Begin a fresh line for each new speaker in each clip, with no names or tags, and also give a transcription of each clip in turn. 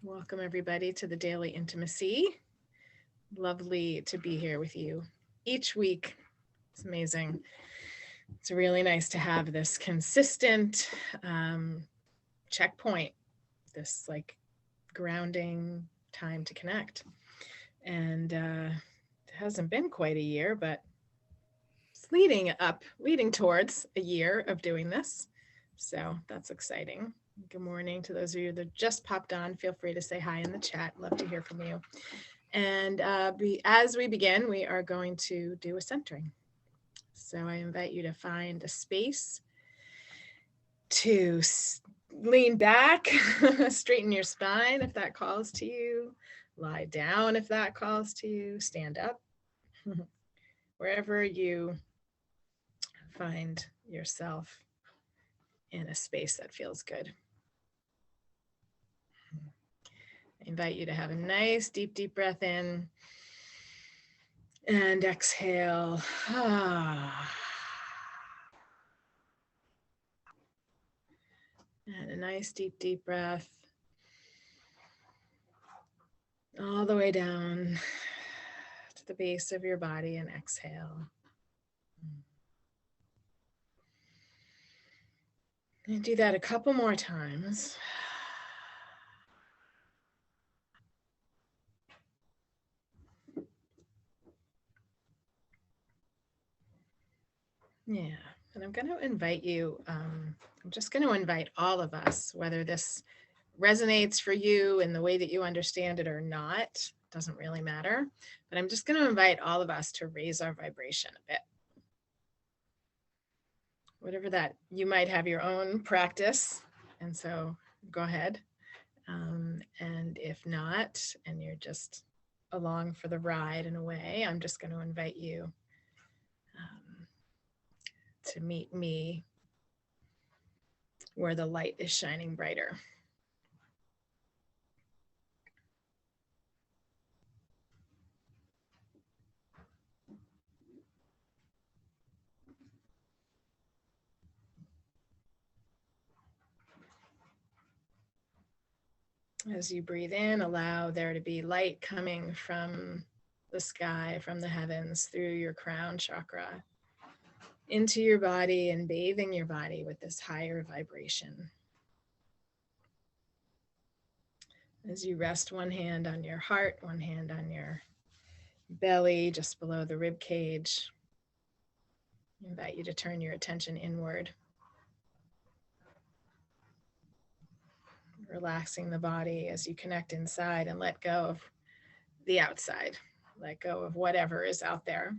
Welcome everybody to the Daily Intimacy. Lovely to be here with you each week. It's amazing. It's really nice to have this consistent checkpoint, this like grounding time to connect. And it hasn't been quite a year, but it's leading towards a year of doing this. So that's exciting. Good morning to those of you that just popped on. Feel free to say hi in the chat. Love to hear from you. And as we begin, we are going to do a centering. So I invite you to find a space to lean back, straighten your spine if that calls to you, lie down if that calls to you, stand up, wherever you find yourself in a space that feels good. I invite you to have a nice, deep breath in and exhale. And a nice, deep breath all the way down to the base of your body and exhale. And do that a couple more times. Yeah, and I'm going to invite you, I'm just going to invite all of us, whether this resonates for you in the way that you understand it or not, doesn't really matter, but I'm just going to invite all of us to raise our vibration a bit. Whatever that, you might have your own practice, and so go ahead. And if not, and you're just along for the ride in a way, I'm just going to invite you to meet me where the light is shining brighter. As you breathe in, allow there to be light coming from the sky, from the heavens, through your crown chakra, into your body and bathing your body with this higher vibration. As you rest one hand on your heart, one hand on your belly, just below the rib cage, I invite you to turn your attention inward, relaxing the body as you connect inside and let go of the outside. Let go of whatever is out there.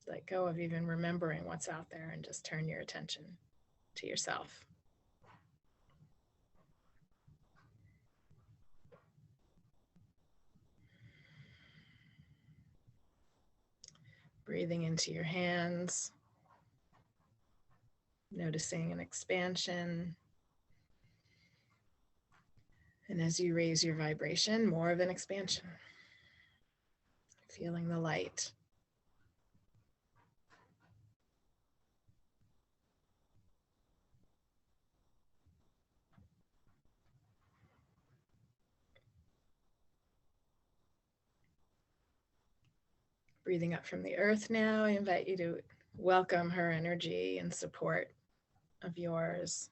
Let go of even remembering what's out there and just turn your attention to yourself. Breathing into your hands, noticing an expansion. And as you raise your vibration, more of an expansion. Feeling the light. Breathing up from the earth now, I invite you to welcome her energy and support of yours,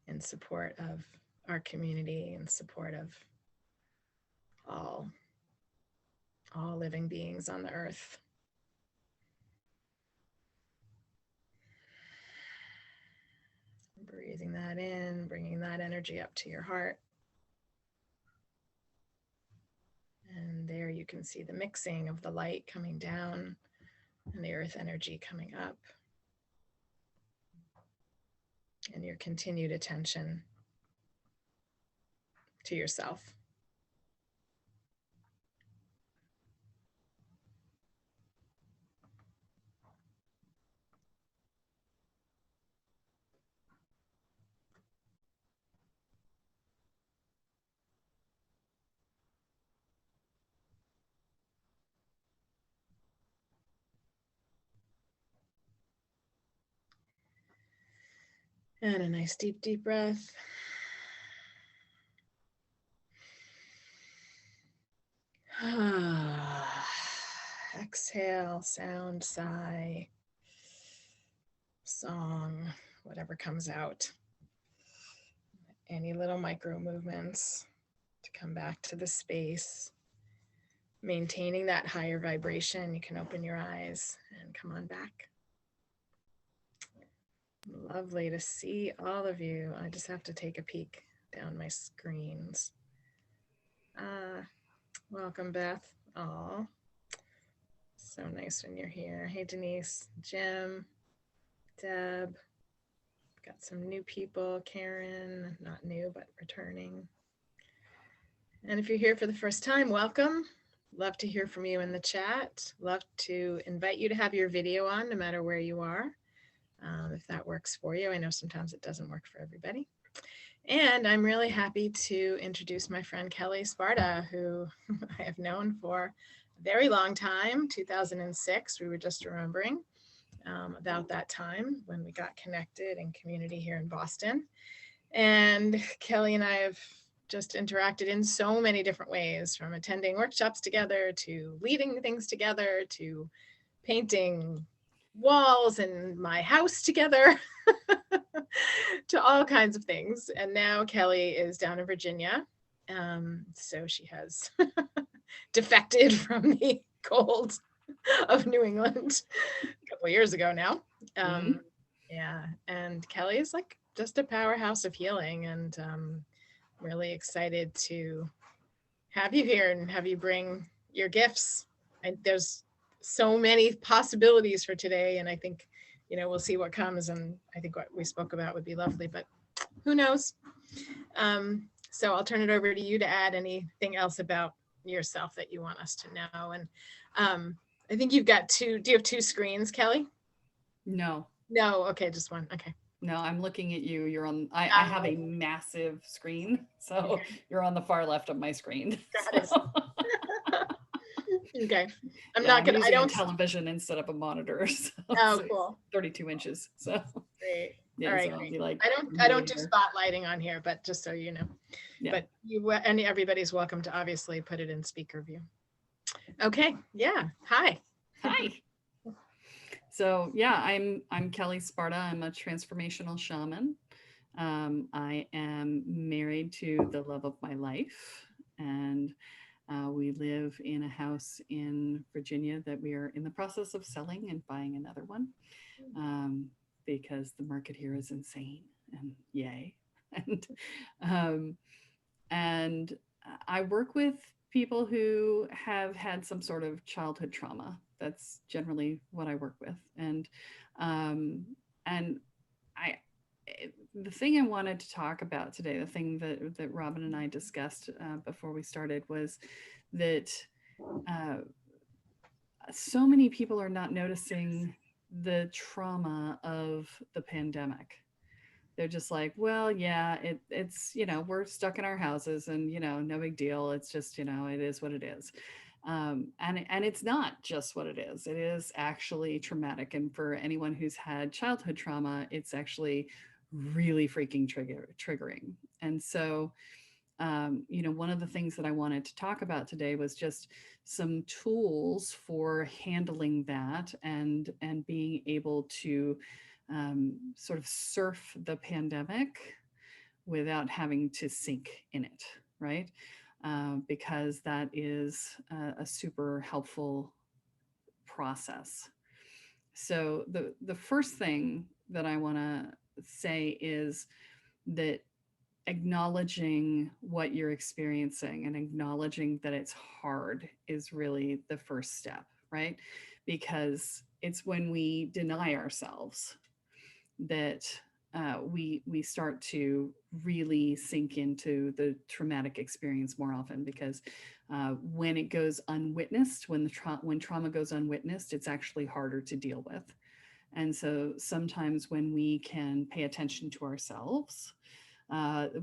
in support of our community, in support of all living beings on the earth. Breathing that in, bringing that energy up to your heart. And there you can see the mixing of the light coming down and the earth energy coming up. And your continued attention to yourself. And a nice deep, deep breath. Exhale, sound, sigh, song, whatever comes out. Any little micro movements to come back to the space. Maintaining that higher vibration, you can open your eyes and come on back. Lovely to see all of you. I just have to take a peek down my screens. Welcome, Beth. Oh, so nice when you're here. Hey, Denise, Jim, Deb. Got some new people. Karen, not new, but returning. And if you're here for the first time, welcome. Love to hear from you in the chat. Love to invite you to have your video on no matter where you are, if that works for you. I know sometimes it doesn't work for everybody. And I'm really happy to introduce my friend Kelle Sparta, who I have known for a very long time, 2006. We were just remembering about that time when we got connected in community here in Boston. And Kelle and I have just interacted in so many different ways, from attending workshops together to leading things together to painting walls in my house together to all kinds of things. And now Kelle is down in Virginia. So she has defected from the cold of New England a couple of years ago now. Yeah, and Kelle is like just a powerhouse of healing, and really excited to have you here and have you bring your gifts. And there's so many possibilities for today, and I think, you know, we'll see what comes, and I think what we spoke about would be lovely, but who knows. So I'll turn it over to you to add anything else about yourself that you want us to know. And I think you've got do you have two screens, Kelle?
No.
Okay, just one. Okay.
No, I'm looking at you. You're on, I have a massive screen. So you're on the far left of my screen.
Got it. Okay.
I'm using a television instead of a monitor. So
cool.
32 inches. So
great.
Yeah,
all right.
So I'll like,
I don't do spotlighting on here, but just so you know. Yeah. But you and everybody's welcome to obviously put it in speaker view. Okay. Yeah. Hi.
So yeah, I'm Kelle Sparta. I'm a transformational shaman. I am married to the love of my life, and we live in a house in Virginia that we are in the process of selling and buying another one, because the market here is insane, and yay. And I work with people who have had some sort of childhood trauma. That's generally what I work with. And the thing I wanted to talk about today, the thing that Robyn and I discussed before we started, was that so many people are not noticing the trauma of the pandemic. They're just like, well, yeah, it's, you know, we're stuck in our houses and, you know, no big deal. It's just, you know, it is what it is. And it's not just what it is. It is actually traumatic. And for anyone who's had childhood trauma, it's actually really freaking triggering. And so, you know, one of the things that I wanted to talk about today was just some tools for handling that and being able to sort of surf the pandemic without having to sink in it, right? Because that is a super helpful process. So the first thing that I want to say is that acknowledging what you're experiencing and acknowledging that it's hard is really the first step, right? Because it's when we deny ourselves that we start to really sink into the traumatic experience more often, because when it goes unwitnessed, when trauma goes unwitnessed, it's actually harder to deal with. And so sometimes when we can pay attention to ourselves,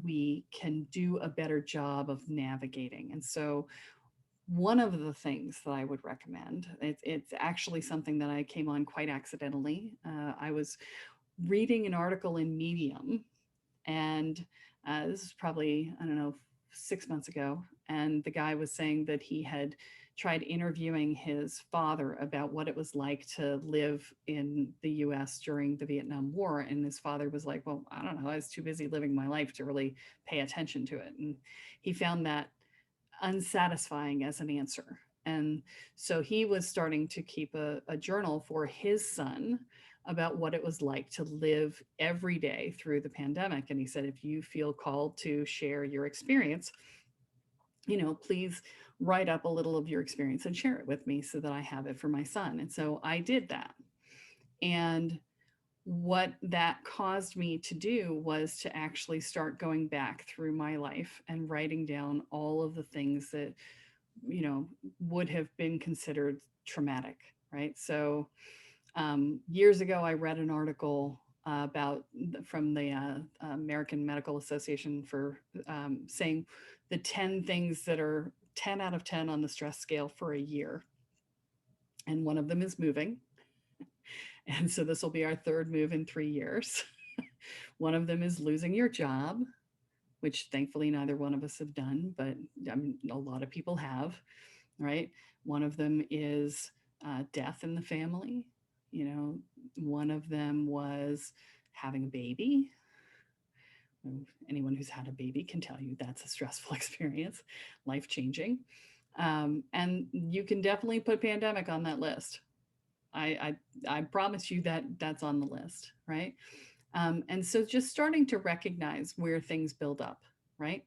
we can do a better job of navigating. And so one of the things that I would recommend, it's actually something that I came on quite accidentally. I was reading an article in Medium, and this is probably, I don't know, 6 months ago. And the guy was saying that he had tried interviewing his father about what it was like to live in the US during the Vietnam War. And his father was like, well, I don't know, I was too busy living my life to really pay attention to it. And he found that unsatisfying as an answer. And so he was starting to keep a journal for his son about what it was like to live every day through the pandemic. And he said, if you feel called to share your experience, please write up a little of your experience and share it with me so that I have it for my son. And so I did that. And what that caused me to do was to actually start going back through my life and writing down all of the things that, would have been considered traumatic, right? So years ago, I read an article about from the American Medical Association for saying the 10 things that are 10 out of 10 on the stress scale for a year. And one of them is moving. And so this will be our third move in 3 years. One of them is losing your job, which thankfully neither one of us have done, but a lot of people have, right? One of them is death in the family. One of them was having a baby. Anyone who's had a baby can tell you that's a stressful experience, life-changing. And you can definitely put pandemic on that list. I promise you that that's on the list, right? And so just starting to recognize where things build up, right?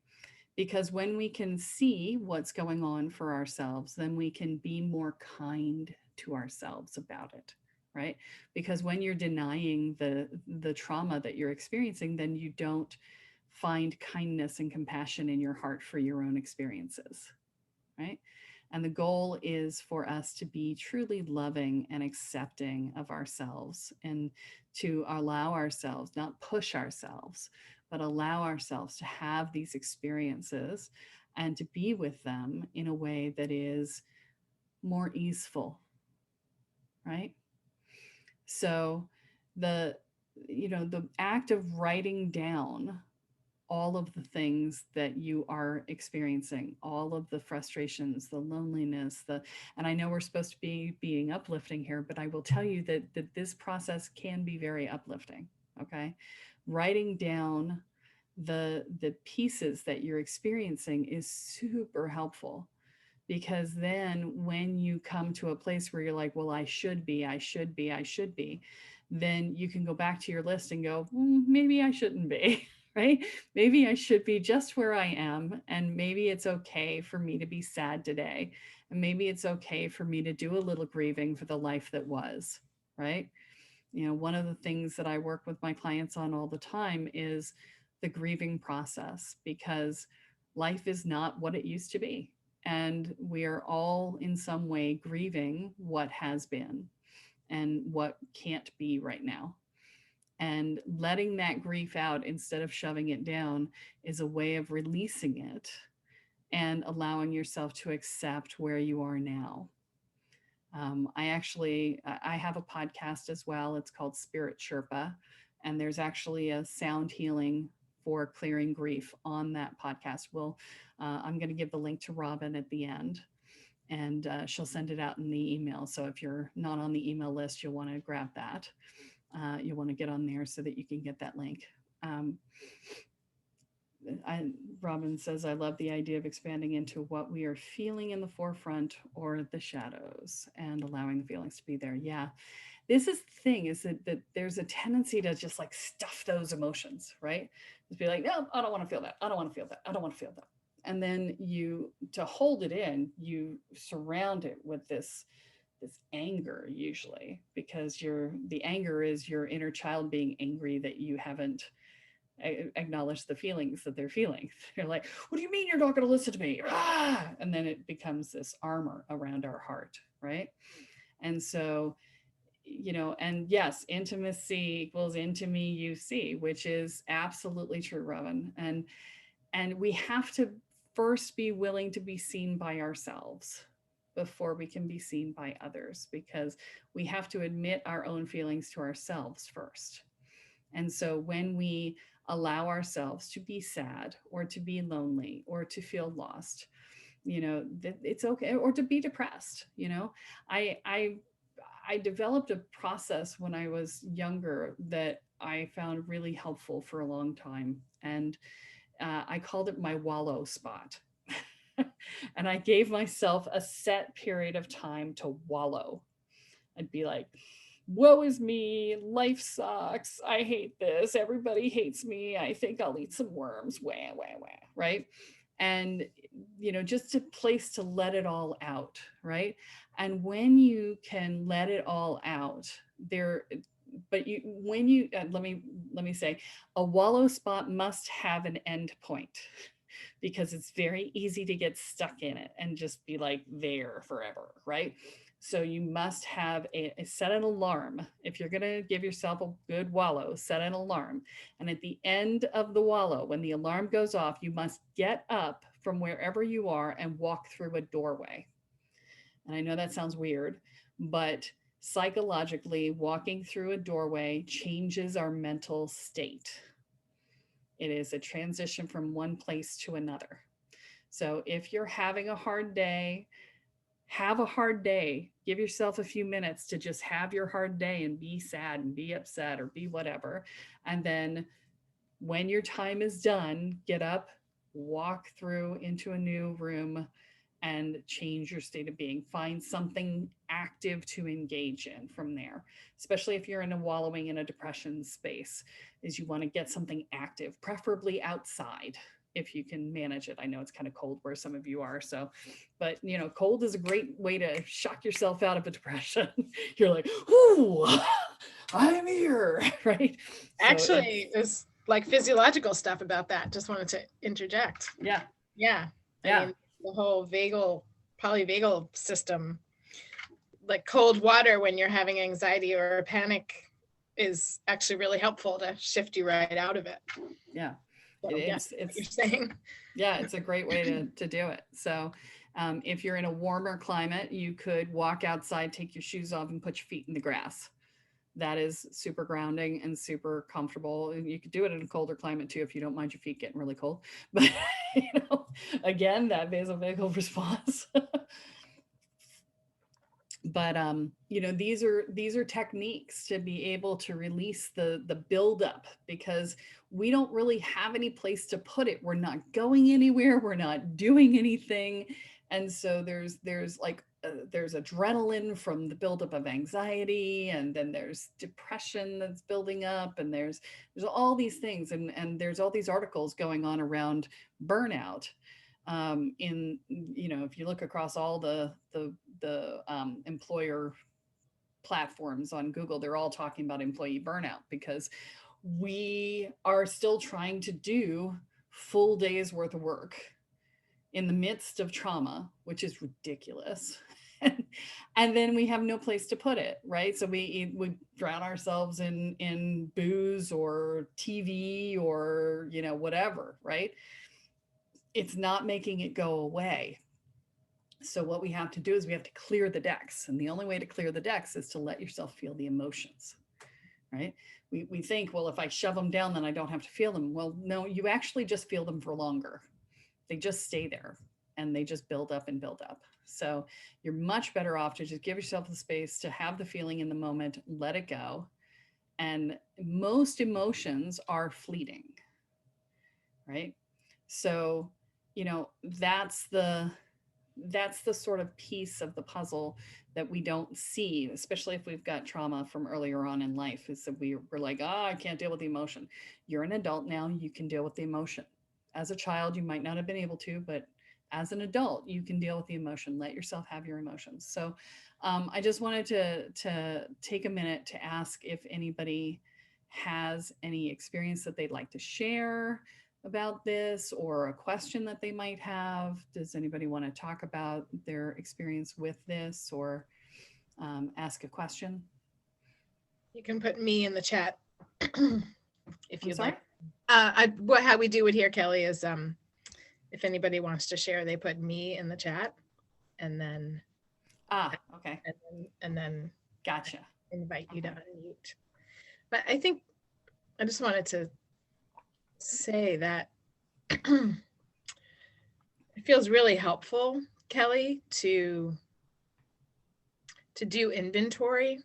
Because when we can see what's going on for ourselves, then we can be more kind to ourselves about it, right? Because when you're denying the trauma that you're experiencing, then you don't find kindness and compassion in your heart for your own experiences, right? And the goal is for us to be truly loving and accepting of ourselves, and to allow ourselves, not push ourselves, but allow ourselves to have these experiences and to be with them in a way that is more easeful, right? So the act of writing down all of the things that you are experiencing, all of the frustrations, the loneliness, and I know we're supposed to be being uplifting here, but I will tell you that this process can be very uplifting. Okay. Writing down the pieces that you're experiencing is super helpful, because then when you come to a place where you're like, well, I should be, then you can go back to your list and go, maybe I shouldn't be. Right? Maybe I should be just where I am. And maybe it's okay for me to be sad today. And maybe it's okay for me to do a little grieving for the life that was. Right? One of the things that I work with my clients on all the time is the grieving process, because life is not what it used to be. And we are all in some way grieving what has been and what can't be right now. And letting that grief out instead of shoving it down is a way of releasing it and allowing yourself to accept where you are now. I have a podcast as well. It's called Spirit Sherpa, and there's actually a sound healing for clearing grief on that podcast. I'm going to give the link to Robyn at the end, and she'll send it out in the email. So if you're not on the email list, you'll want to grab that. You'll want to get on there so that you can get that link. Robyn says, I love the idea of expanding into what we are feeling in the forefront or the shadows and allowing the feelings to be there. Yeah. This is the thing, is that there's a tendency to just like stuff those emotions, right? Just be like, no, I don't want to feel that. I don't want to feel that. I don't want to feel that. And then to hold it in, you surround it with this anger, usually, because the anger is your inner child being angry that you haven't acknowledged the feelings that they're feeling. They're like, what do you mean you're not going to listen to me? Ah! And then it becomes this armor around our heart, right? And so, and yes, intimacy equals into me you see, which is absolutely true, Robyn. And we have to first be willing to be seen by ourselves before we can be seen by others, because we have to admit our own feelings to ourselves first. And so when we allow ourselves to be sad or to be lonely or to feel lost, it's okay, or to be depressed. I developed a process when I was younger that I found really helpful for a long time, and I called it my wallow spot. And I gave myself a set period of time to wallow. I'd be like, woe is me, life sucks, I hate this, everybody hates me, I think I'll eat some worms, wah, wah, wah, right? And, just a place to let it all out, right? And when you can let it all out, let me say, a wallow spot must have an end point, because it's very easy to get stuck in it and just be like there forever, right? So you must have set an alarm. If you're going to give yourself a good wallow, set an alarm. And at the end of the wallow, when the alarm goes off, you must get up from wherever you are and walk through a doorway. And I know that sounds weird, but psychologically, walking through a doorway changes our mental state. It is a transition from one place to another. So if you're having a hard day, have a hard day. Give yourself a few minutes to just have your hard day and be sad and be upset or be whatever. And then when your time is done, get up, walk through into a new room, and change your state of being. Find something active to engage in from there, especially if you're in a wallowing in a depression space, is you want to get something active, preferably outside if you can manage it. I know it's kind of cold where some of you are, so, but cold is a great way to shock yourself out of a depression. You're like, ooh, I'm here, right?
Actually, there's like physiological stuff about that. Just wanted to interject.
Yeah.
Yeah. I mean, the whole polyvagal system, like cold water when you're having anxiety or a panic, is actually really helpful to shift you right out of it.
Yeah.
So, it's what you're saying.
Yeah, it's a great way to do it. So if you're in a warmer climate, you could walk outside, take your shoes off, and put your feet in the grass. That is super grounding and super comfortable. And you could do it in a colder climate too, if you don't mind your feet getting really cold. But again, that vasovagal response. But these are techniques to be able to release the buildup, because we don't really have any place to put it. We're not going anywhere. We're not doing anything. And so there's adrenaline from the buildup of anxiety, and then there's depression that's building up, and there's all these things, and there's all these articles going on around burnout. If you look across all the employer platforms on Google, they're all talking about employee burnout, because we are still trying to do full days worth of work in the midst of trauma, which is ridiculous. And then we have no place to put it, right? So we drown ourselves in booze or TV or whatever, right? It's not making it go away. So what we have to do is we have to clear the decks. And the only way to clear the decks is to let yourself feel the emotions, right? We think, well, if I shove them down, then I don't have to feel them. Well, no, you actually just feel them for longer. They just stay there and they just build up and build up. So you're much better off to just give yourself the space to have the feeling in the moment, let it go. And most emotions are fleeting, right? So, that's the sort of piece of the puzzle that we don't see, especially if we've got trauma from earlier on in life, is that we're like, I can't deal with the emotion. You're an adult now, you can deal with the emotion. As a child, you might not have been able to, but as an adult, you can deal with the emotion. Let yourself have your emotions. So I just wanted to take a minute to ask if anybody has any experience that they'd like to share about this, or a question that they might have. Does anybody want to talk about their experience with this, or ask a question?
You can put me in the chat if you'd like. How we do it here, Kelle, is if anybody wants to share, they put me in the chat, and then
okay,
and then
gotcha.
invite you to unmute. But I think I just wanted to say that it feels really helpful, Kelly, to do inventory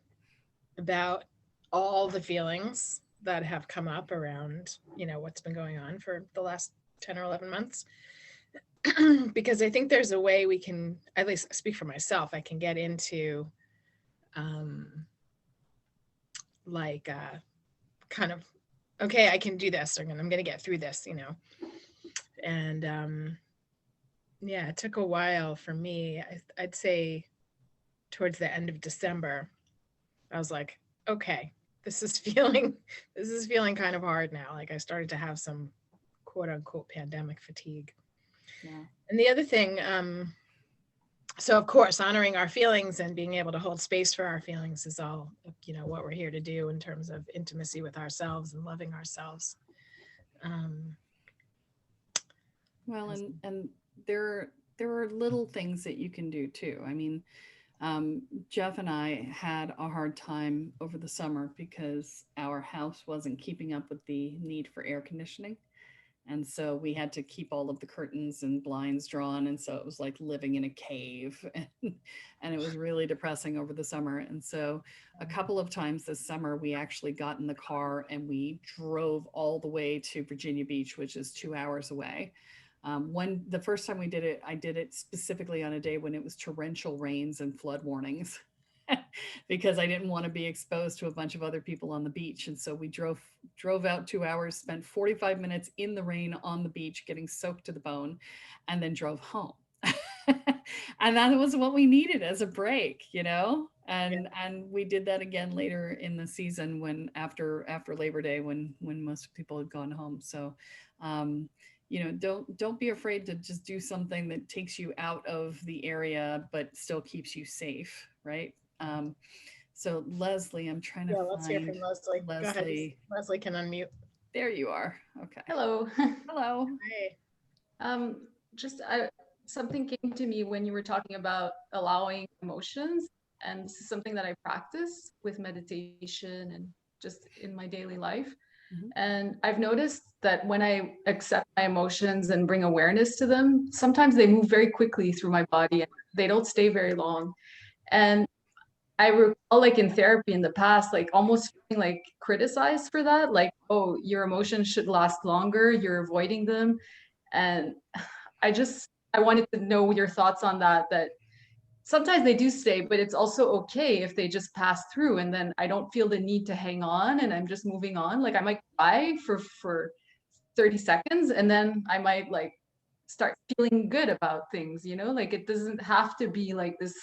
about all the feelings that have come up around, what's been going on for the last 10 or 11 months. Because I think there's a way we can, at least speak for myself, I can get into like kind of, okay, I can do this, or I'm going to get through this, and yeah, it took a while for me. I'd say towards the end of December, I was like, okay, this is feeling kind of hard now. Like I started to have some quote unquote pandemic fatigue.
Yeah.
And the other thing, so of course, honoring our feelings and being able to hold space for our feelings is all, what we're here to do in terms of intimacy with ourselves and loving ourselves.
Well, and there are little things that you can do too. I mean, Jeff and I had a hard time over the summer because our house wasn't keeping up with the need for air conditioning. And so we had to keep all of the curtains and blinds drawn. And so it was like living in a cave. And it was really depressing over the summer. And so a couple of times this summer, we actually got in the car and we drove all the way to Virginia Beach, which is 2 hours away. The first time we did it, I did it specifically on a day when it was torrential rains and flood warnings because I didn't want to be exposed to a bunch of other people on the beach. And so we drove out 2 hours, spent 45 minutes in the rain on the beach, getting soaked to the bone, and then drove home. And that was what we needed as a break, and we did that again later in the season when after Labor Day, when most people had gone home. So don't be afraid to just do something that takes you out of the area but still keeps you safe, right? So Leslie, I'm trying to
let's hear from Leslie. Go ahead. Leslie can unmute.
There you are. Okay.
Hello.
Hello.
Hi.
Something came to me when you were talking about allowing emotions, and this is something that I practice with meditation and just in my daily life. Mm-hmm. And I've noticed that when I accept my emotions and bring awareness to them, sometimes they move very quickly through my body and they don't stay very long. And I recall, like in therapy in the past, like almost feeling like criticized for that, like, oh, your emotions should last longer, you're avoiding them. And I wanted to know your thoughts on that sometimes they do stay, but it's also okay if they just pass through, and then I don't feel the need to hang on and I'm just moving on. Like I might cry for 30 seconds and then I might like start feeling good about things, like it doesn't have to be like this.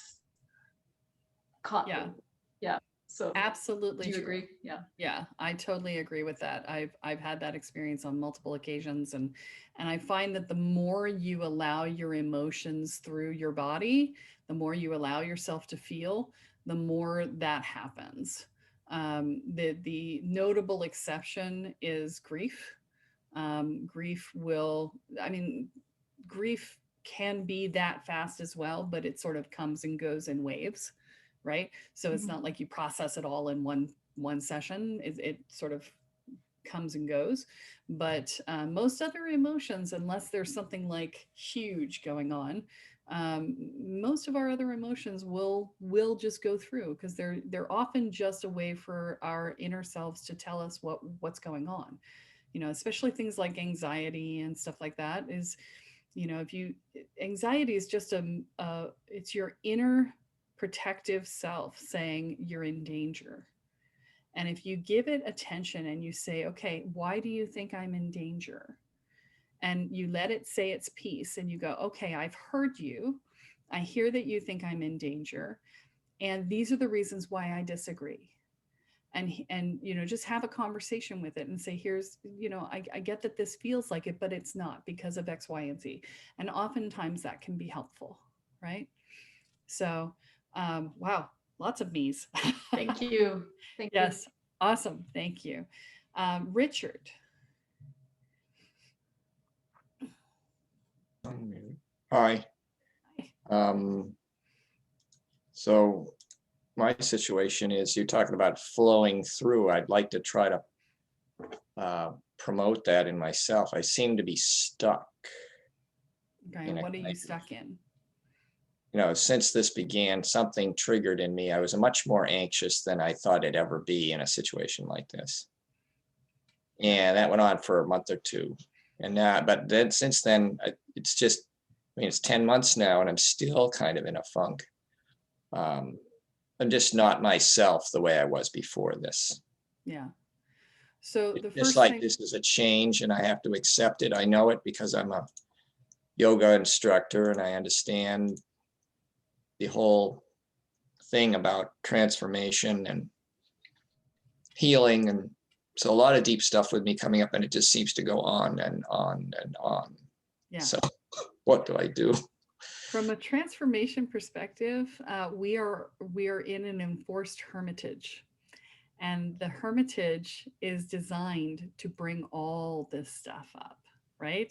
Yeah. So
absolutely.
Do you agree? Yeah.
Yeah, I totally agree with that. I've had that experience on multiple occasions, and I find that the more you allow your emotions through your body, the more you allow yourself to feel, the more that happens. The notable exception is grief. Grief can be that fast as well, but it sort of comes and goes in waves, right? So it's not like you process it all in one session. It sort of comes and goes. But most other emotions, unless there's something like huge going on, most of our other emotions will just go through, because they're often just a way for our inner selves to tell us what's going on. Especially things like anxiety and stuff like that is, anxiety is just it's your inner protective self saying you're in danger. And if you give it attention and you say, okay, why do you think I'm in danger? And you let it say its piece and you go, okay, I've heard you. I hear that you think I'm in danger. And these are the reasons why I disagree. And just have a conversation with it and say, here's, I get that this feels like it, but it's not because of X, Y, and Z. And oftentimes that can be helpful, right? So, wow, lots of me's.
Thank you.
Yes, awesome. Thank you. Richard.
Hi. So my situation is, you're talking about flowing through. I'd like to try to promote that in myself. I seem to be stuck.
Okay, what are you stuck in?
Since this began, something triggered in me. I was much more anxious than I thought I'd ever be in a situation like this. And that went on for a month or two. But then since then, it's just, it's 10 months now and I'm still kind of in a funk. I'm just not myself the way I was before this.
Yeah. So the
Just
first
like
thing,
this is a change and I have to accept it. I know it because I'm a yoga instructor and I understand the whole thing about transformation and healing. And so a lot of deep stuff with me coming up and it just seems to go on and on and on.
yeah.
So what do I do?
From a transformation perspective, we are in an enforced hermitage. And the hermitage is designed to bring all this stuff up, right?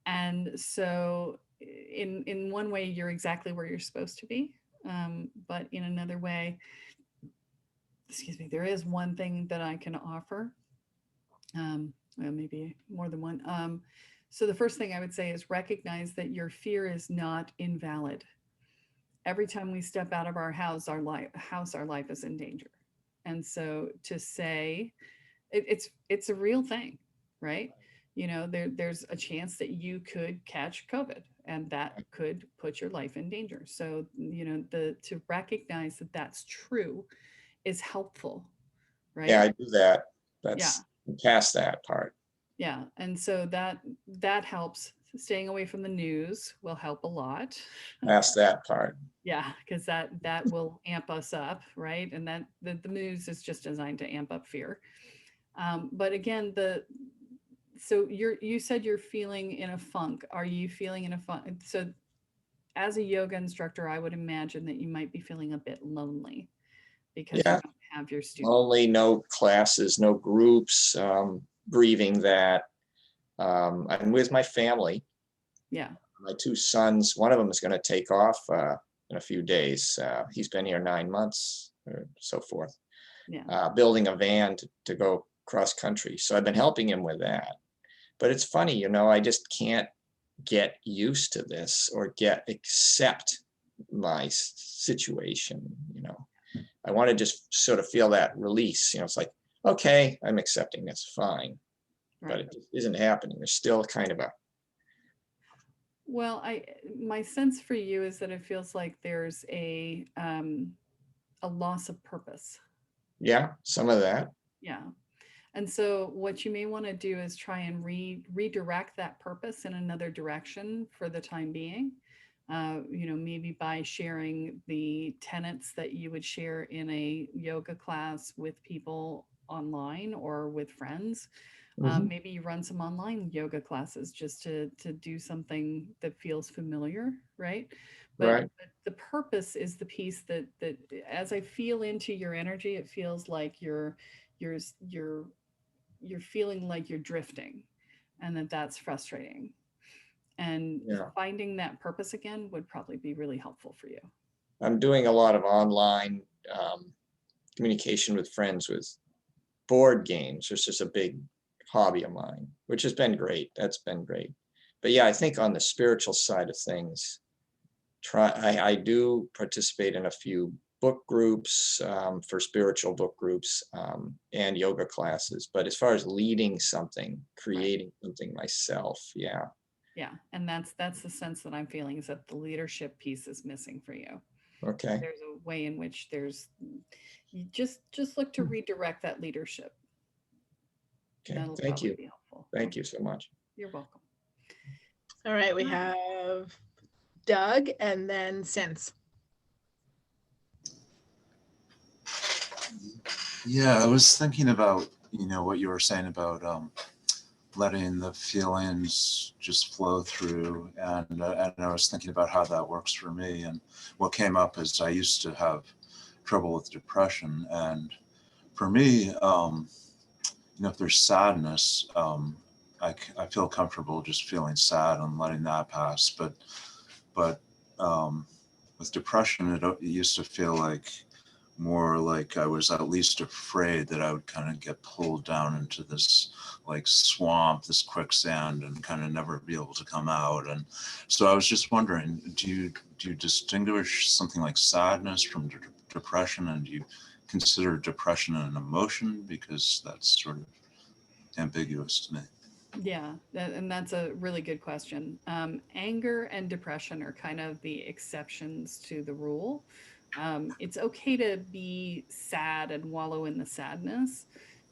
And so in one way, you're exactly where you're supposed to be. But in another way, excuse me, there is one thing that I can offer. Well, maybe more than one. So the first thing I would say is recognize that your fear is not invalid. Every time we step out of our house, our life is in danger. And so to say it's a real thing, right? There's a chance that you could catch COVID and that could put your life in danger. So, to recognize that that's true is helpful, right?
Yeah, I do that.
Yeah.
That's past that part.
Yeah. And so that helps. Staying away from the news will help a lot.
Past that part.
Yeah, because that will amp us up, right? And that the news is just designed to amp up fear. But again, so you said you're feeling in a funk. Are you feeling in a funk? So as a yoga instructor, I would imagine that you might be feeling a bit lonely because you don't have your students.
Only no classes, no groups, grieving that. I'm with my family.
Yeah.
My two sons, one of them is going to take off in a few days. He's been here 9 months or so forth.
Yeah.
Building a van to go cross country. So I've been helping him with that. But it's funny, I just can't get used to this or accept my situation. I want to just sort of feel that release. It's like, okay, I'm accepting this, fine.
Right.
But it just isn't happening. There's still kind of a.
Well, my sense for you is that it feels like there's a loss of purpose.
Yeah, some of that.
Yeah. And so what you may want to do is try and redirect that purpose in another direction for the time being. Maybe by sharing the tenets that you would share in a yoga class with people online or with friends. Maybe you run some online yoga classes just to do something that feels familiar, right? But the purpose is the piece that as I feel into your energy, it feels like you're feeling like you're drifting, and that's frustrating. And finding that purpose again would probably be really helpful for you.
I'm doing a lot of online communication with friends with board games. It's just a big hobby of mine, which has been great. That's been great. But yeah, I think on the spiritual side of things, I do participate in a few book groups for spiritual book groups and yoga classes. But as far as leading something, creating something myself, yeah.
Yeah, and that's the sense that I'm feeling, is that the leadership piece is missing for you.
Okay.
There's a way in which you just look to redirect that leadership.
Okay, thank you. Thank you so much.
You're welcome.
All right, we have Doug and then Sense.
Yeah, I was thinking about, what you were saying about letting the feelings just flow through. And I was thinking about how that works for me. And what came up is I used to have trouble with depression. And for me, if there's sadness, I feel comfortable just feeling sad and letting that pass. But with depression, it used to feel like more like I was at least afraid that I would kind of get pulled down into this like swamp, this quicksand, and kind of never be able to come out. And so I was just wondering, do you distinguish something like sadness from depression, and do you consider depression an emotion, because that's sort of ambiguous to me?
Yeah, and that's a really good question. Anger and depression are kind of the exceptions to the rule. It's okay to be sad and wallow in the sadness.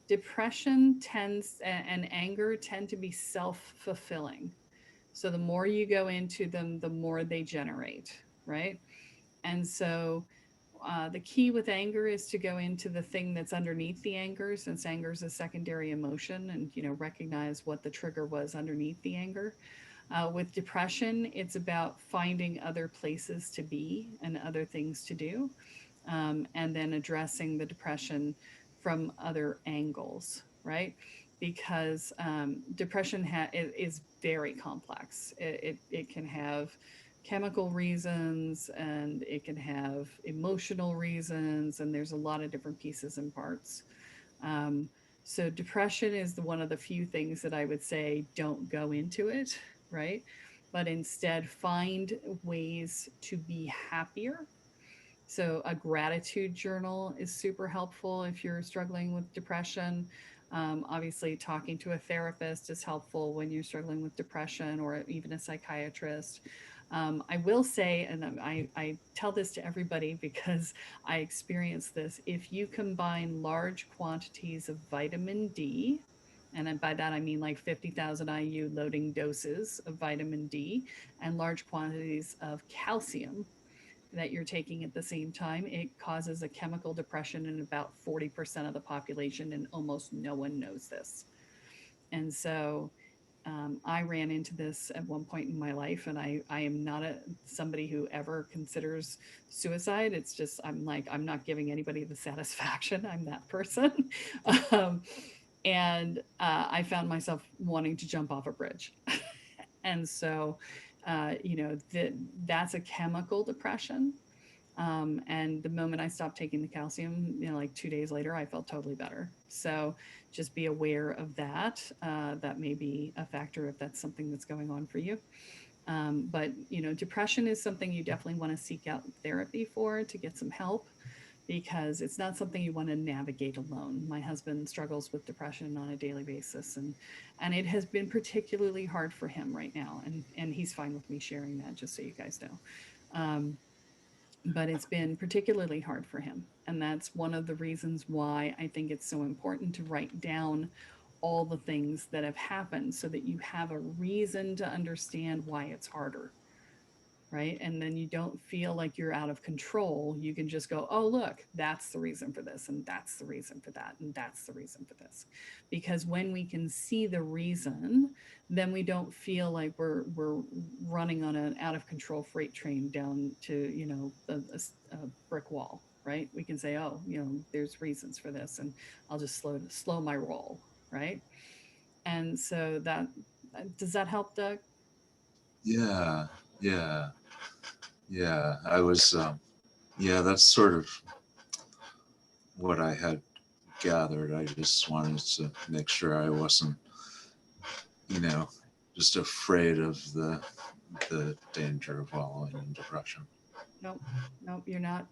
Depression tends and anger tend to be self-fulfilling. So the more you go into them, the more they generate, right? And so the key with anger is to go into the thing that's underneath the anger, since anger is a secondary emotion, and recognize what the trigger was underneath the anger. With depression, it's about finding other places to be and other things to do, and then addressing the depression from other angles, right? Because depression is very complex. It can have chemical reasons, and it can have emotional reasons, and there's a lot of different pieces and parts. Um, so depression is one of the few things that I would say don't go into it, right? But instead find ways to be happier. So, a gratitude journal is super helpful if you're struggling with depression. Obviously, talking to a therapist is helpful when you're struggling with depression, or even a psychiatrist. I will say, and I tell this to everybody because I experienced this, if you combine large quantities of vitamin D, and by that I mean like 50,000 IU loading doses of vitamin D, and large quantities of calcium that you're taking at the same time, it causes a chemical depression in about 40% of the population, and almost no one knows this. And so I ran into this at one point in my life, and I am not somebody who ever considers suicide. It's just, I'm like, I'm not giving anybody the satisfaction. I'm that person. um, and I found myself wanting to jump off a bridge. And so, that's a chemical depression. And the moment I stopped taking the calcium, like 2 days later, I felt totally better. So just be aware of that. That may be a factor if that's something that's going on for you. But depression is something you definitely want to seek out therapy for, to get some help, because it's not something you want to navigate alone. My husband struggles with depression on a daily basis, and it has been particularly hard for him right now. And he's fine with me sharing that, just so you guys know. But it's been particularly hard for him. And that's one of the reasons why I think it's so important to write down all the things that have happened, so that you have a reason to understand why it's harder, right? And then you don't feel like you're out of control. You can just go, oh, look, that's the reason for this, and that's the reason for that, and that's the reason for this. Because when we can see the reason, then we don't feel like we're running on an out of control freight train down to a brick wall, right? We can say, oh, there's reasons for this, and I'll just slow my roll, right? And so that does that help, Doug?
Yeah, yeah, yeah. I was, yeah, that's sort of what I had gathered. I just wanted to make sure I wasn't, you know, just afraid of the danger of wallowing in depression.
Nope, nope, you're not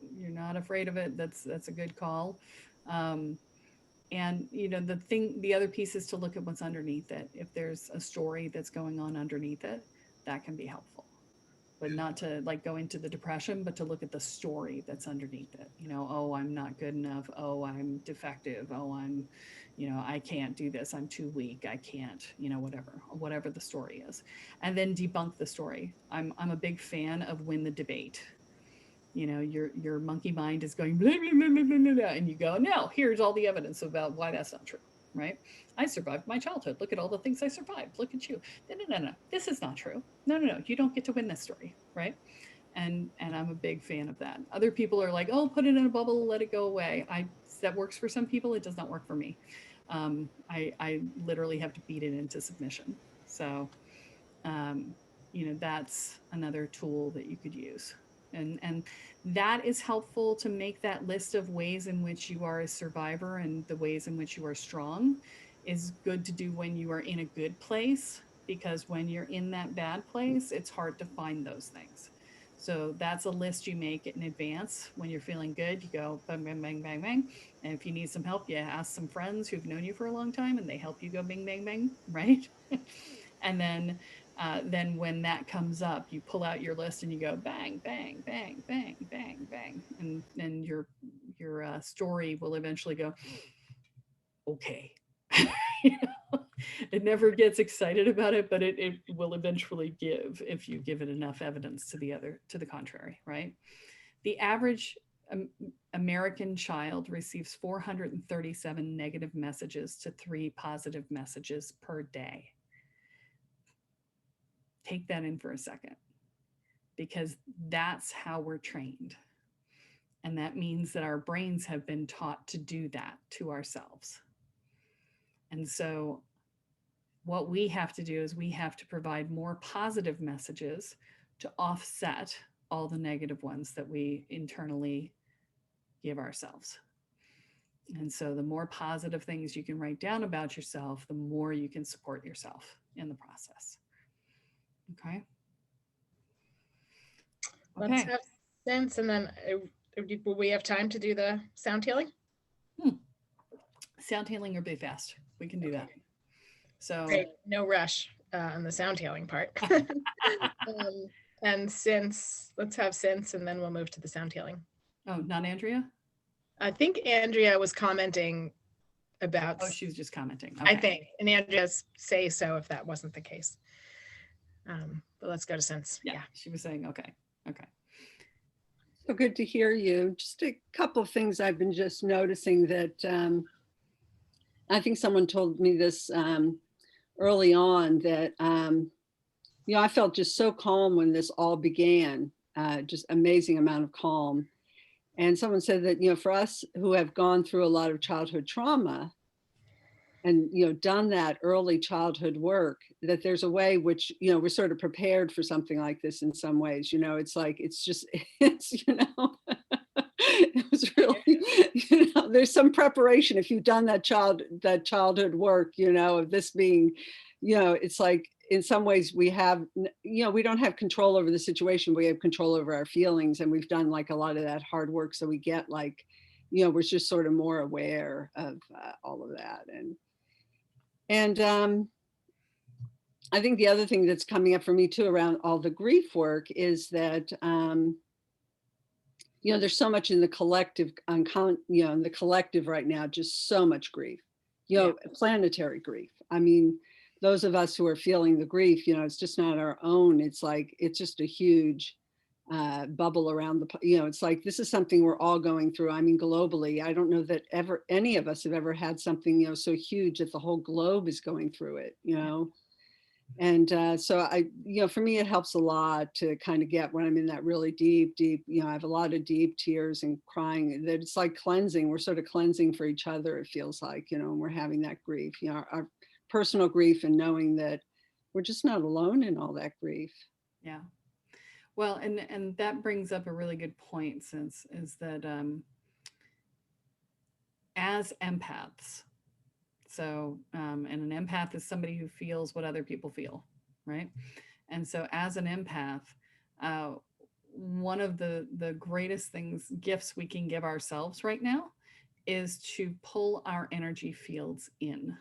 afraid of it. That's a good call. Um, and the other piece is to look at what's underneath it. If there's a story that's going on underneath it, that can be helpful. But not to like go into the depression, but to look at the story that's underneath it. Oh, I'm not good enough. Oh, I'm defective. Oh, I can't do this. I'm too weak. I can't, whatever the story is. And then debunk the story. I'm a big fan of win the debate. Your monkey mind is going blah, blah, blah, blah, blah, blah, and you go, no, here's all the evidence about why that's not true, right? I survived my childhood. Look at all the things I survived. Look at you. No, this is not true. No, you don't get to win this story, right? And I'm a big fan of that. Other people are like, oh, put it in a bubble, let it go away. That works for some people. It does not work for me. I literally have to beat it into submission. So that's another tool that you could use. And that is helpful to make that list of ways in which you are a survivor and the ways in which you are strong is good to do when you are in a good place, because when you're in that bad place, it's hard to find those things. So that's a list you make in advance. When you're feeling good, you go bang, bang, bang, bang, bang. And if you need some help, you ask some friends who've known you for a long time and they help you go bing, bang, bang, right? And then when that comes up, you pull out your list and you go bang, bang, bang, bang, bang, bang. And then your story will eventually go, okay. You know? It never gets excited about it, but it will eventually give if you give it enough evidence to the contrary, right? The average American child receives 437 negative messages to 3 positive messages per day. Take that in for a second, because that's how we're trained. And that means that our brains have been taught to do that to ourselves. And so what we have to do is we have to provide more positive messages to offset all the negative ones that we internally give ourselves. And so the more positive things you can write down about yourself, the more you can support yourself in the process. Okay.
Let's have sense, and then will we have time to do the sound healing?
Sound healing or be fast. We can do that. So
great. No rush on the sound healing part. And let's have since, and then we'll move to the sound healing.
Oh, not Andrea?
I think Andrea was commenting about.
Oh, she was just commenting. Okay.
I think, and Andrea's say so if that wasn't the case. But let's go to sense.
Yeah, she was saying okay. Okay.
So good to hear you. Just a couple of things I've been just noticing that I think someone told me this early on that, I felt just so calm when this all began, just amazing amount of calm. And someone said that, for us who have gone through a lot of childhood trauma and, done that early childhood work, that there's a way which, we're sort of prepared for something like this in some ways, it's like, it's it was really, there's some preparation if you've done that childhood work, of this being, it's like, in some ways we have, we don't have control over the situation. We have control over our feelings, and we've done like a lot of that hard work. So we get like, we're just sort of more aware of all of that. And I think the other thing that's coming up for me too around all the grief work is that, there's so much in the collective, in the collective right now, just so much grief, planetary grief. I mean, those of us who are feeling the grief, it's just not our own. It's like, it's just a huge bubble around the, it's like, this is something we're all going through. I mean, globally, I don't know that any of us have ever had something, so huge that the whole globe is going through it, And so I, for me, it helps a lot to kind of get when I'm in that really deep, I have a lot of deep tears and crying, that it's like cleansing. We're sort of cleansing for each other. It feels like, and we're having that grief, our personal grief, and knowing that we're just not alone in all that grief.
Yeah. Well, and that brings up a really good point, since is that as empaths, so and an empath is somebody who feels what other people feel, right? And so as an empath, one of the greatest gifts we can give ourselves right now is to pull our energy fields in.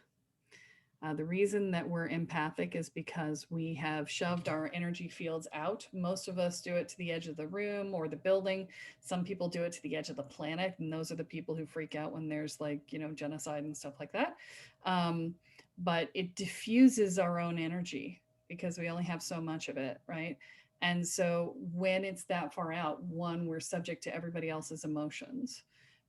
The reason that we're empathic is because we have shoved our energy fields out. Most of us do it to the edge of the room or the building. Some people do it to the edge of the planet, and those are the people who freak out when there's like, genocide and stuff like that. But it diffuses our own energy because we only have so much of it, right? And so when it's that far out, one, we're subject to everybody else's emotions.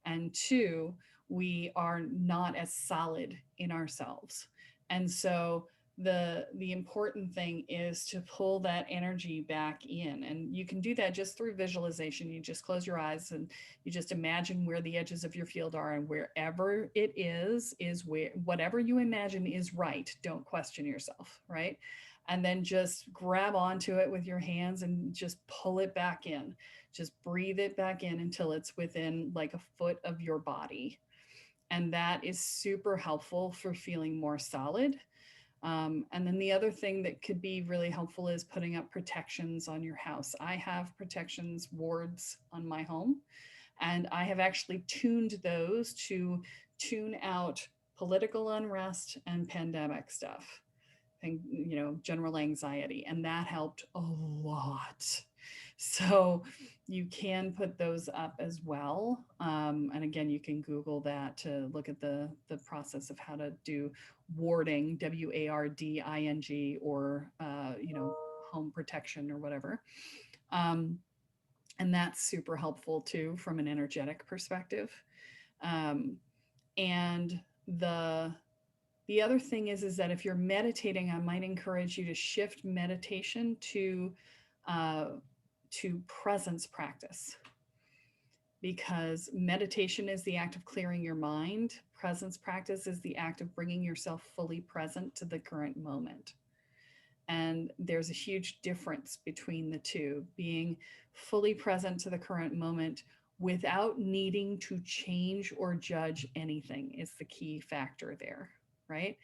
And two, we are not as solid in ourselves. And so the important thing is to pull that energy back in, and you can do that just through visualization. You just close your eyes and you just imagine where the edges of your field are, and wherever it is where whatever you imagine is right. Don't question yourself, right? And then just grab onto it with your hands and just pull it back in. Just breathe it back in until it's within like a foot of your body. And that is super helpful for feeling more solid. And then the other thing that could be really helpful is putting up protections on your house. I have protections wards on my home, and I have actually tuned those to tune out political unrest and pandemic stuff and, you know, general anxiety. And that helped a lot. So you can put those up as well. And again, you can Google that to look at the process of how to do warding, WARDING, or, you know, home protection or whatever. And that's super helpful too, from an energetic perspective. And the other thing is that if you're meditating, I might encourage you to shift meditation to presence practice, because meditation is the act of clearing your mind. Presence practice is the act of bringing yourself fully present to the current moment. And there's a huge difference between the two. Being fully present to the current moment without needing to change or judge anything is the key factor there, right?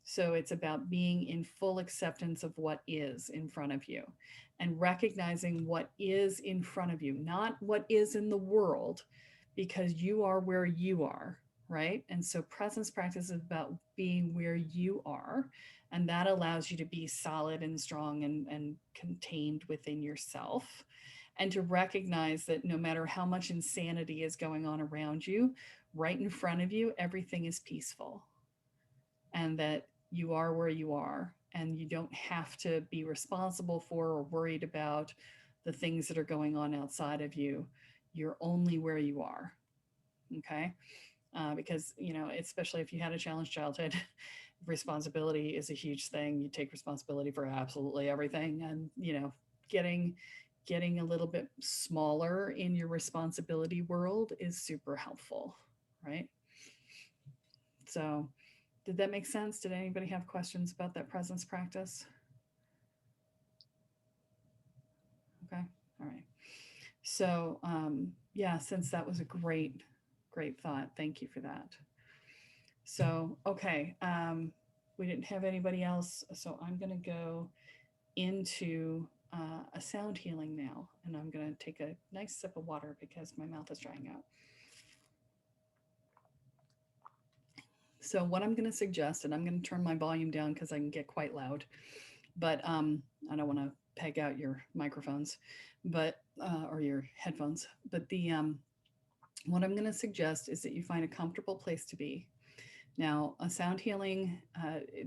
So it's about being in full acceptance of what is in front of you and recognizing what is in front of you, not what is in the world, because you are where you are, right? And so presence practice is about being where you are, and that allows you to be solid and strong and contained within yourself, and to recognize that no matter how much insanity is going on around you, right in front of you, everything is peaceful, and that you are where you are, and you don't have to be responsible for or worried about the things that are going on outside of you. You're only where you are. Okay. Because, you know, especially if you had a challenged childhood, responsibility is a huge thing. You take responsibility for absolutely everything. And, you know, getting a little bit smaller in your responsibility world is super helpful. Right. So, did that make sense? Did anybody have questions about that presence practice? Okay, all right. So yeah, since that was a great thought, thank you for that. So, okay, we didn't have anybody else, so I'm gonna go into a sound healing now, and I'm gonna take a nice sip of water because my mouth is drying out. So what I'm going to suggest, and I'm going to turn my volume down because I can get quite loud, but I don't want to peg out your microphones, but or your headphones. But the what I'm going to suggest is that you find a comfortable place to be. Now, a sound healing,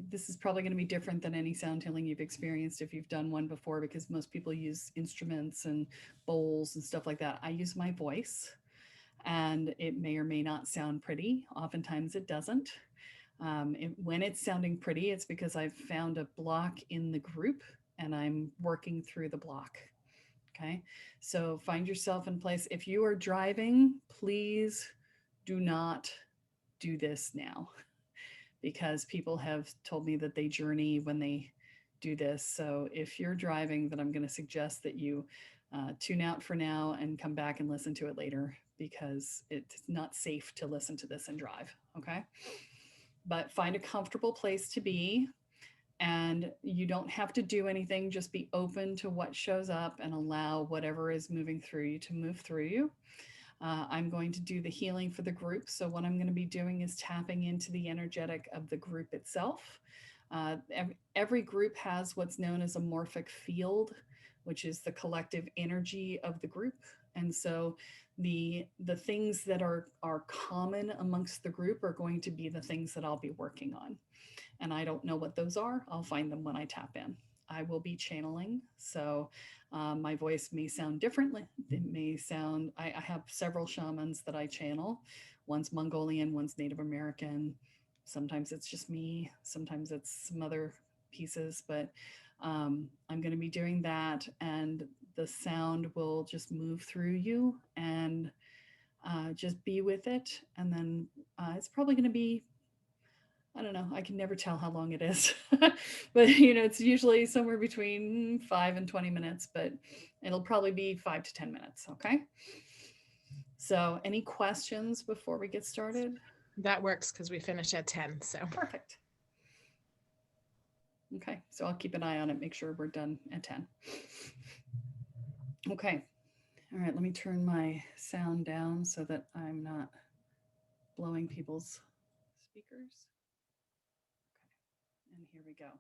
this is probably going to be different than any sound healing you've experienced if you've done one before, because most people use instruments and bowls and stuff like that. I use my voice. And it may or may not sound pretty. Oftentimes it doesn't. When it's sounding pretty, it's because I've found a block in the group and I'm working through the block. Okay, so find yourself in place. If you are driving, please do not do this now, because people have told me that they journey when they do this. So if you're driving, then I'm going to suggest that you tune out for now and come back and listen to it later, because it's not safe to listen to this and drive. Okay. But find a comfortable place to be, and you don't have to do anything. Just be open to what shows up and allow whatever is moving through you to move through you. I'm going to do the healing for the group. So what I'm going to be doing is tapping into the energetic of the group itself. Every group has what's known as a morphic field, which is the collective energy of the group. And so the things that are common amongst the group are going to be the things that I'll be working on. And I don't know what those are. I'll find them when I tap in. I will be channeling, so my voice may sound differently. It may sound, I have several shamans that I channel. One's Mongolian, one's Native American. Sometimes it's just me. Sometimes it's some other pieces, but I'm going to be doing that, and the sound will just move through you and just be with it. And then it's probably going to be, I don't know, I can never tell how long it is, but it's usually somewhere between 5 and 20 minutes, but it'll probably be 5 to 10 minutes. Okay. So any questions before we get started?
That works because we finish at 10. So
Perfect. Okay. So I'll keep an eye on it, make sure we're done at 10. Okay. All right. Let me turn my sound down so that I'm not blowing people's speakers. Okay. And here we go.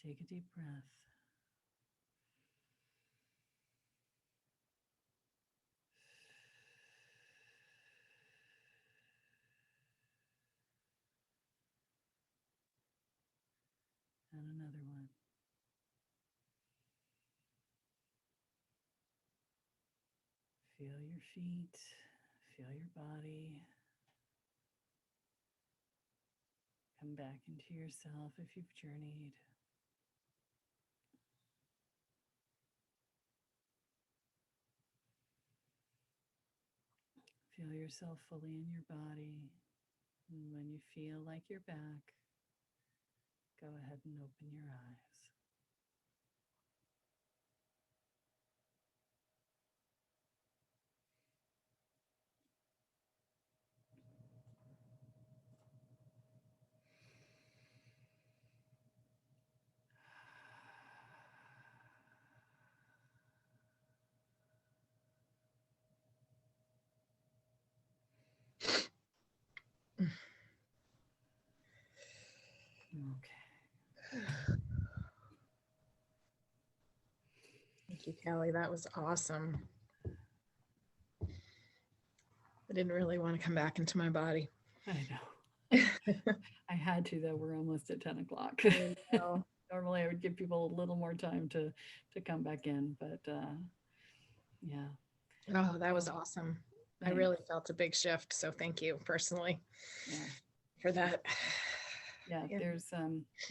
Take a deep breath. And another one. Feel your feet, feel your body. Come back into yourself if you've journeyed. Feel yourself fully in your body. And when you feel like you're back, go ahead and open your eyes. Okay.
Thank you, Kelly. That was awesome. I didn't really want to come back into my body.
I know. I had to, though. We're almost at 10 o'clock. Normally I would give people a little more time to come back in, but yeah.
Oh, that was awesome.
Thanks.
I really felt a big shift. So thank you personally for that.
Yeah, there's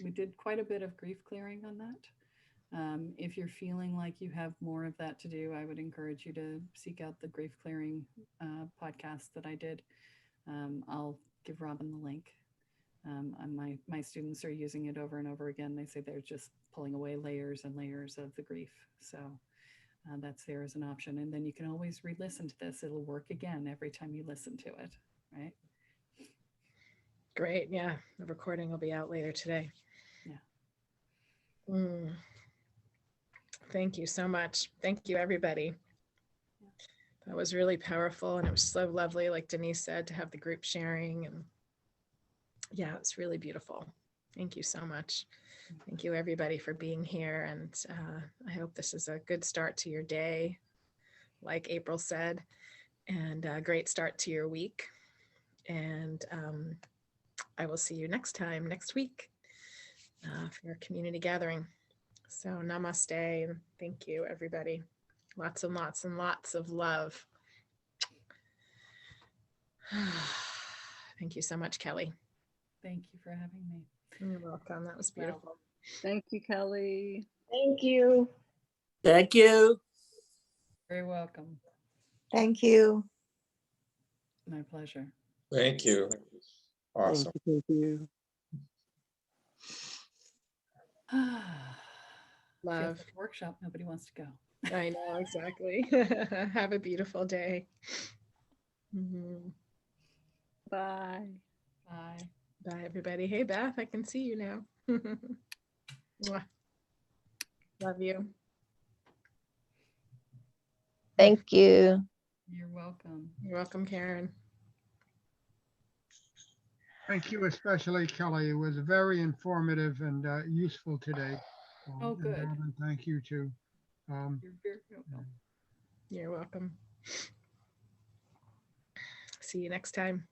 we did quite a bit of grief clearing on that. If you're feeling like you have more of that to do, I would encourage you to seek out the grief clearing podcast that I did. I'll give Robyn the link. My students are using it over and over again. They say they're just pulling away layers and layers of the grief. So that's there as an option. And then you can always re-listen to this. It'll work again every time you listen to it, right?
Great. Yeah. The recording will be out later today.
Yeah.
Thank you so much. Thank you, everybody. That was really powerful. And it was so lovely, like Denise said, to have the group sharing. And yeah, it's really beautiful. Thank you so much. Thank you, everybody, for being here. And I hope this is a good start to your day, like April said, and a great start to your week. And I will see you next week for our community gathering. So namaste and thank you, everybody. Lots and lots and lots of love. Thank you so much, Kelly.
Thank you for having me.
You're welcome. That was beautiful.
Thank you, Kelly.
Thank you.
Thank you.
Very welcome.
Thank you.
My pleasure.
Thank you. Awesome.
Thank you.
Love.
Workshop, nobody wants to go.
I know, exactly. Have a beautiful day.
Bye.
Bye.
Bye, everybody. Hey, Beth, I can see you now. Mwah. Love you.
Thank you.
You're welcome.
You're welcome, Karen.
Thank you, especially Kelly. It was very informative and useful today.
Oh,
And
good.
Robyn, thank you too.
You're very welcome.
You're welcome. See you next time.